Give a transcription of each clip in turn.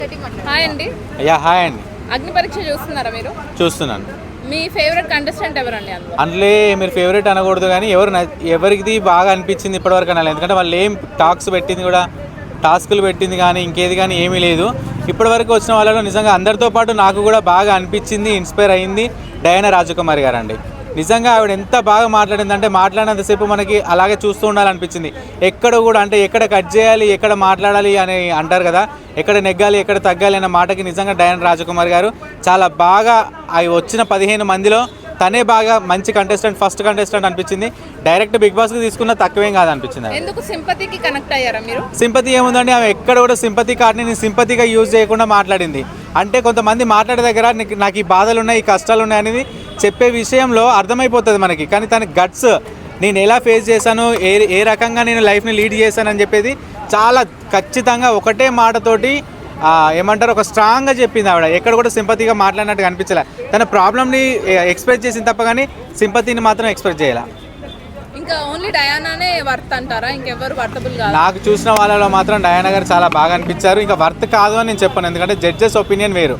Hi అండి. Hi అండి. అగ్ని పరీక్ష చూస్తున్నారా మీరు? చూస్తున్నాను. మీ ఫేవరెట్ కంటెస్టెంట్ ఎవరండి? అందులో మీరు ఫేవరెట్ అనకూడదు కానీ ఎవరికి బాగా అనిపించింది ఇప్పటివరకు అనాలి. ఎందుకంటే వాళ్ళు ఏం టాస్కులు పెట్టింది కానీ ఇంకేది కానీ ఏమీ లేదు. ఇప్పటివరకు వచ్చిన వాళ్ళలో నిజంగా అందరితో పాటు నాకు కూడా బాగా అనిపించింది, ఇన్స్పైర్ అయింది డయానా రాజకుమారి గారు అండి. నిజంగా ఆవిడ ఎంత బాగా మాట్లాడిందంటే మాట్లాడినంతసేపు మనకి అలాగే చూస్తూ ఉండాలనిపించింది. ఎక్కడ కూడా అంటే ఎక్కడ కట్ చేయాలి, ఎక్కడ మాట్లాడాలి అని అంటారు కదా, ఎక్కడ నెగ్గాలి, ఎక్కడ తగ్గాలి అన్న మాటకి నిజంగా డయానా రాజకుమారి గారు చాలా బాగా వచ్చిన 15 మందిలో తనే బాగా మంచి ఫస్ట్ కంటెస్టెంట్ అనిపించింది. డైరెక్ట్ బిగ్ బాస్కి తీసుకున్న తక్కువేం కాదు అనిపించింది. ఎందుకు సింపతికి కనెక్ట్ అయ్యారా మీరు? సింపతి ఏముందండి, ఆమె ఎక్కడ కూడా సింపతి కార్డ్ని నేను సింపతిగా యూజ్ చేయకుండా మాట్లాడింది. అంటే కొంతమంది మాట్లాడే దగ్గర నాకు ఈ బాధలు ఉన్నాయి, ఈ కష్టాలు ఉన్నాయి అనేది చెప్పే విషయంలో అర్థమైపోతుంది మనకి. కానీ తన గట్స్, నేను ఎలా ఫేస్ చేశాను, ఏ రకంగా నేను లైఫ్ని లీడ్ చేశానని చెప్పేది చాలా ఖచ్చితంగా ఒకటే మాటతోటి ఏమంటారు ఒక స్ట్రాంగ్గా చెప్పింది ఆవిడ. ఎక్కడ కూడా సింపతిగా మాట్లాడినట్టుగా అనిపించలే. తన ప్రాబ్లమ్ని ఎక్స్ప్రెస్ చేసిన తప్ప కానీ సింపతిని మాత్రం ఎక్స్ప్రెస్ చేయాల. ఇంకా ఓన్లీ డయానానే వర్త్ అంటారా? ఇంకెవరు వర్తబుల్ కాదు? నాకు చూసిన వాళ్ళలో మాత్రం డయానా గారు చాలా బాగా అనిపించారు. ఇంకా వర్త్ కాదు అని నేను చెప్పాను, ఎందుకంటే జడ్జెస్ ఒపీనియన్ వేరు.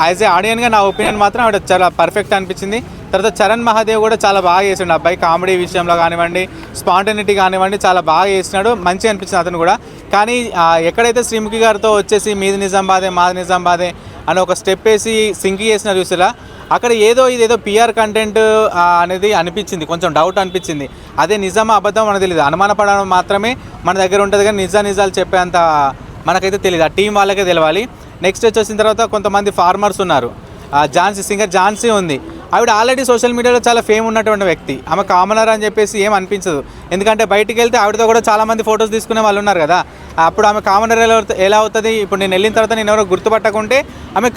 యాజ్ ఏ ఆడియన్గా నా ఒపీనియన్ మాత్రం ఆవిడ చాలా పర్ఫెక్ట్ అనిపించింది. తర్వాత చరణ్ మహాదేవ్ కూడా చాలా బాగా చేసిండు. అబ్బాయి కామెడీ విషయంలో కానివ్వండి, స్పాంటనిటీ కానివ్వండి చాలా బాగా చేసినాడు, మంచిగా అనిపించింది అతను కూడా. కానీ ఎక్కడైతే శ్రీముఖి గారితో వచ్చేసి మీది నిజామాబాదే మాది నిజామాబాదే అని ఒక స్టెప్ వేసి సింక్ చేసిన చూసిలా, అక్కడ ఇదేదో పిఆర్ కంటెంట్ అనేది అనిపించింది, కొంచెం డౌట్ అనిపించింది. అదే నిజమా అబద్ధం మనకు తెలియదు, అనుమానపడడం మాత్రమే మన దగ్గర ఉంటుంది కానీ నిజాలు చెప్పేంత మనకైతే తెలియదు. ఆ టీం వాళ్ళకే తెలవాలి. నెక్స్ట్ వచ్చేసిన తర్వాత కొంతమంది ఫార్మర్స్ ఉన్నారు. సింగర్ ఝాన్సీ ఉంది. ఆవిడ ఆల్రెడీ సోషల్ మీడియాలో చాలా ఫేమ్ ఉన్నటువంటి వ్యక్తి. ఆమె కామనర్ అని చెప్పేసి ఏం అనిపించదు, ఎందుకంటే బయటికి వెళ్తే ఆవిడతో కూడా చాలామంది ఫొటోస్ తీసుకునే వాళ్ళు ఉన్నారు కదా. అప్పుడు ఆమె కామనర్ ఎలా అవుతుంది? ఇప్పుడు నేను వెళ్ళిన తర్వాత నేను ఎవరో గుర్తుపట్టకుంటే ఆమె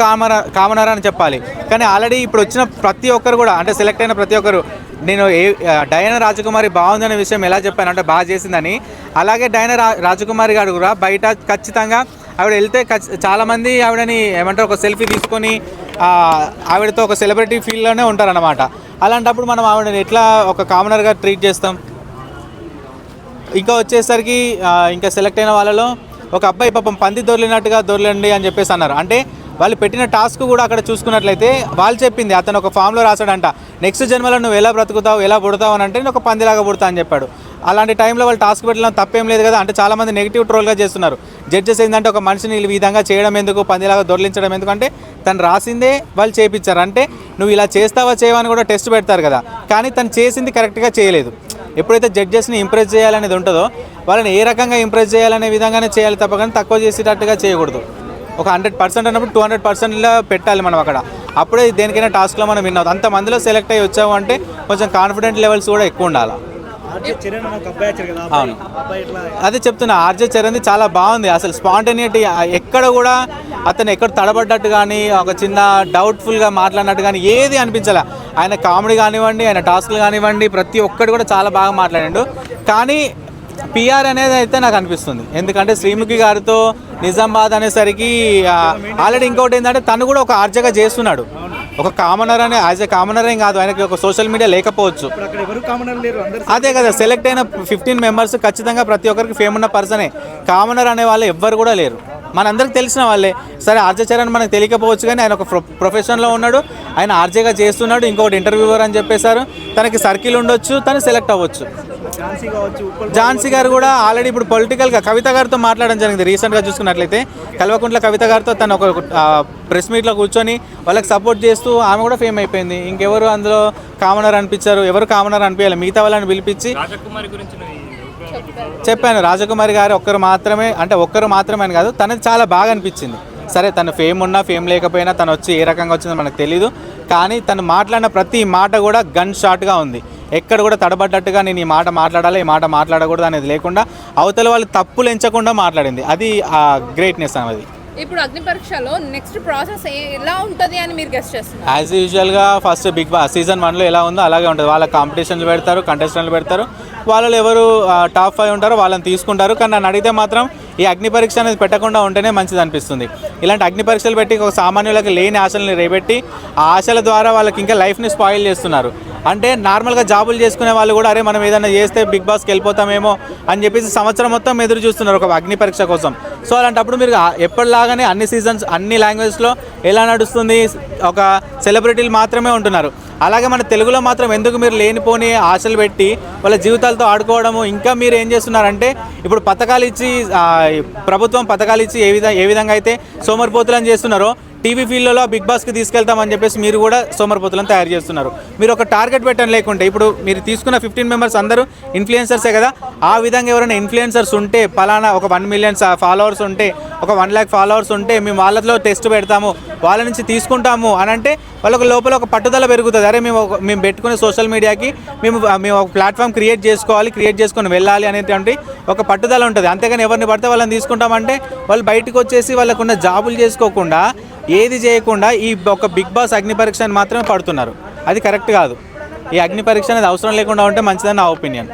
కామనర్ అని చెప్పాలి. కానీ ఆల్రెడీ ఇప్పుడు వచ్చిన ప్రతి ఒక్కరు కూడా, అంటే సెలెక్ట్ అయిన ప్రతి ఒక్కరు, నేను డయానా రాజకుమారి బాగుందనే విషయం ఎలా చెప్పాను అంటే బాగా చేసిందని. అలాగే డయానా రాజకుమారి గారు కూడా బయట ఖచ్చితంగా ఆవిడ వెళ్తే చాలామంది ఆవిడని ఏమంటారు ఒక సెల్ఫీ తీసుకొని ఆవిడతో ఒక సెలబ్రిటీ ఫీల్డ్లోనే ఉంటారన్నమాట. అలాంటప్పుడు మనం ఆవిడని ఎట్లా ఒక కామనర్గా ట్రీట్ చేస్తాం? ఇంకా వచ్చేసరికి ఇంకా సెలెక్ట్ అయిన వాళ్ళలో ఒక అబ్బాయి పాపం పంది దొర్లండి అని చెప్పేసి అన్నారు. అంటే వాళ్ళు పెట్టిన టాస్క్ కూడా అక్కడ చూసుకున్నట్లయితే వాళ్ళు చెప్పింది, అతను ఒక ఫామ్లో రాశాడంట, నెక్స్ట్ జన్మలో నువ్వు ఎలా బ్రతుకుతావు, ఎలా పుడతావు అని అంటే నేను ఒక పందిలాగా పుడతా అని చెప్పాడు. అలాంటి టైంలో వాళ్ళు టాస్క్ పెట్టడం తప్పేం లేదు కదా. అంటే చాలామంది నెగిటివ్ ట్రోల్గా చేస్తున్నారు. జడ్జెస్ ఏంటంటే ఒక మనిషిని ఈ విధంగా చేయడం ఎందుకు, పందిలాగా దొర్లించడం ఎందుకంటే తను రాసిందే వాళ్ళు చేయించారు. అంటే నువ్వు ఇలా చేస్తావా చేయవని కూడా టెస్ట్ పెడతారు కదా, కానీ తను చేసింది కరెక్ట్గా చేయలేదు. ఎప్పుడైతే జడ్జెస్ని ఇంప్రెస్ చేయాలనేది ఉంటుందో వాళ్ళని ఏ రకంగా ఇంప్రెస్ చేయాలనే విధంగానే చేయాలి తప్ప కానీ తక్కువ చేసేటట్టుగా చేయకూడదు. ఒక 100% అన్నప్పుడు 200%లో పెట్టాలి మనం అక్కడ. అప్పుడే దేనికైనా టాస్క్లో మనం విన్ అవుతాం. అంతమందిలో సెలెక్ట్ అయ్యి వచ్చాము అంటే కొంచెం కాన్ఫిడెంట్ లెవెల్స్ కూడా ఎక్కువ ఉండాలి. అవును, అదే చెప్తున్నా, ఆర్జే చరణ్ చాలా బాగుంది. అసలు స్పాంటేనిటీ ఎక్కడ కూడా అతను ఎక్కడ తడబడ్డట్టు కానీ ఒక చిన్న డౌట్ఫుల్గా మాట్లాడినట్టు కానీ ఏది అనిపించాల. ఆయన కామెడీ కానివ్వండి, ఆయన టాస్క్లు కానివ్వండి, ప్రతి ఒక్కటి కూడా చాలా బాగా మాట్లాడాడు. కానీ పిఆర్ అనేది అయితే నాకు అనిపిస్తుంది, ఎందుకంటే శ్రీముఖి గారితో నిజామాబాద్ అనేసరికి ఆల్రెడీ ఇంకోటి ఏంటంటే తను కూడా ఒక ఆర్జగా చేస్తున్నాడు. ఒక కామనర్ అనే యాజ్ ఏ కామనర్ ఏం కాదు, ఆయనకి ఒక సోషల్ మీడియా లేకపోవచ్చు. అదే కదా, సెలెక్ట్ అయిన 15 మెంబర్స్ ఖచ్చితంగా ప్రతి ఒక్కరికి ఫేమ్ ఉన్న పర్సనే. కామనర్ అనే వాళ్ళు ఎవ్వరు కూడా లేరు, మనందరికి తెలిసిన వాళ్ళే. సరే ఆర్జే చరణ్ మనకు తెలియకపోవచ్చు కానీ ఆయన ఒక ప్రొఫెషన్లో ఉన్నాడు, ఆయన ఆర్జేగా చేస్తున్నాడు. ఇంకొకటి ఇంటర్వ్యూవర్ అని చెప్పేశారు, తనకి సర్కిల్ ఉండొచ్చు, తను సెలెక్ట్ అవ్వచ్చు. ఝాన్సీ గారు కూడా ఆల్రెడీ ఇప్పుడు పొలిటికల్గా కవిత గారితో మాట్లాడడం జరిగింది. రీసెంట్గా చూసుకున్నట్లయితే కల్వకుంట్ల కవిత గారితో తను ఒక ప్రెస్ మీట్లో కూర్చొని వాళ్ళకి సపోర్ట్ చేస్తూ ఆమె కూడా ఫేమ్ అయిపోయింది. ఇంకెవరు అందులో కామనర్ అనిపించారు? ఎవరు కామనర్ అనిపించాలి? మిగతా వాళ్ళని పిలిపించి చెప్పాను. రాజకుమారి గారు ఒక్కరు మాత్రమే అని కాదు, తనది చాలా బాగా అనిపించింది. సరే తను ఫేమ్ ఉన్నా ఫేమ్ లేకపోయినా తను వచ్చి ఏ రకంగా వచ్చిందో మనకు తెలీదు, కానీ తను మాట్లాడిన ప్రతి మాట కూడా గన్ షాట్గా ఉంది. ఎక్కడ కూడా తడబడ్డట్టుగా నేను ఈ మాట మాట్లాడాలి, ఈ మాట మాట్లాడకూడదు అనేది లేకుండా అవతల వాళ్ళు తప్పులు ఎంచకుండా మాట్లాడింది. అది ఆ గ్రేట్నెస్ అనేది. ఇప్పుడు అగ్ని పరీక్షలో నెక్స్ట్ ప్రాసెస్ ఎలా ఉంటుంది అని మీరు గెస్ చేస్తున్నారు? యాజ్ యూజువల్గా ఫస్ట్ బిగ్ బాస్ సీజన్ 1లో ఎలా ఉందో అలాగే ఉంటుంది. వాళ్ళ కాంపిటీషన్లు పెడతారు, కంటెస్టెంట్లు పెడతారు, వాళ్ళు ఎవరు టాప్ 5 ఉంటారో వాళ్ళని తీసుకుంటారు. కానీ నన్ను అడిగితే మాత్రం ఈ అగ్ని పరీక్ష అనేది పెట్టకుండా ఉంటేనే మంచిది అనిపిస్తుంది. ఇలాంటి అగ్ని పరీక్షలు పెట్టి ఒక సామాన్యులకు లేని ఆశల్ని రేపెట్టి ఆ ఆశల ద్వారా వాళ్ళకి ఇంకా లైఫ్ని స్పాయిల్ చేస్తున్నారు. అంటే నార్మల్గా జాబులు చేసుకునే వాళ్ళు కూడా అరే మనం ఏదైనా చేస్తే బిగ్ బాస్కి వెళ్ళిపోతామేమో అని చెప్పేసి సంవత్సరం మొత్తం ఎదురు చూస్తున్నారు ఒక అగ్ని పరీక్ష కోసం. సో అలాంటప్పుడు మీరు ఎప్పటిలాగానే అన్ని సీజన్స్ అన్ని లాంగ్వేజ్లో ఎలా నడుస్తుంది, ఒక సెలబ్రిటీలు మాత్రమే ఉంటున్నారు. అలాగే మన తెలుగులో మాత్రం ఎందుకు మీరు లేనిపోని ఆశలు పెట్టి వాళ్ళ జీవితాలతో ఆడుకోవడము? ఇంకా మీరు ఏం చేస్తున్నారంటే ఇప్పుడు పథకాలు ఇచ్చి ప్రభుత్వం పథకాలు ఇచ్చి ఏ విధంగా అయితే సోమరిపోతులని చేస్తున్నారో టీవీ ఫీల్డ్లో బిగ్ బాస్కి తీసుకెళ్తామని చెప్పేసి మీరు కూడా సోమరిపోతులను తయారు చేస్తున్నారు. మీరు ఒక టార్గెట్ పెట్టని లేకుంటే ఇప్పుడు మీరు తీసుకున్న 15 మెంబర్స్ అందరూ ఇన్ఫ్లుయెన్సర్సే కదా, ఆ విధంగా ఎవరైనా ఇన్ఫ్లుయెన్సర్స్ ఉంటే పలానా ఒక 1 మిలియన్ ఫాలోవర్స్ ఉంటే, ఒక 1 lakh ఫాలోవర్స్ ఉంటే మేము వాళ్ళలో టెస్ట్ పెడతాము, వాళ్ళ నుంచి తీసుకుంటాము అని అంటే వాళ్ళకి లోపల ఒక పట్టుదల పెరుగుతుంది. అరే మేము పెట్టుకునే సోషల్ మీడియాకి మేము ఒక ప్లాట్ఫామ్ క్రియేట్ చేసుకొని వెళ్ళాలి అనేటువంటి ఒక పట్టుదల ఉంటుంది. అంతేగాని ఎవరిని పడితే వాళ్ళని తీసుకుంటామంటే వాళ్ళు బయటకు వచ్చేసి వాళ్ళకున్న జాబులు చేసుకోకుండా ఏది చేయకుండా ఈ ఒక బిగ్ బాస్ అగ్ని పరీక్షని మాత్రమే పడుతున్నారు. అది కరెక్ట్ కాదు. ఈ అగ్ని పరీక్ష అనేది అవసరం లేకుండా ఉంటే మంచిదని నా ఒపీనియన్.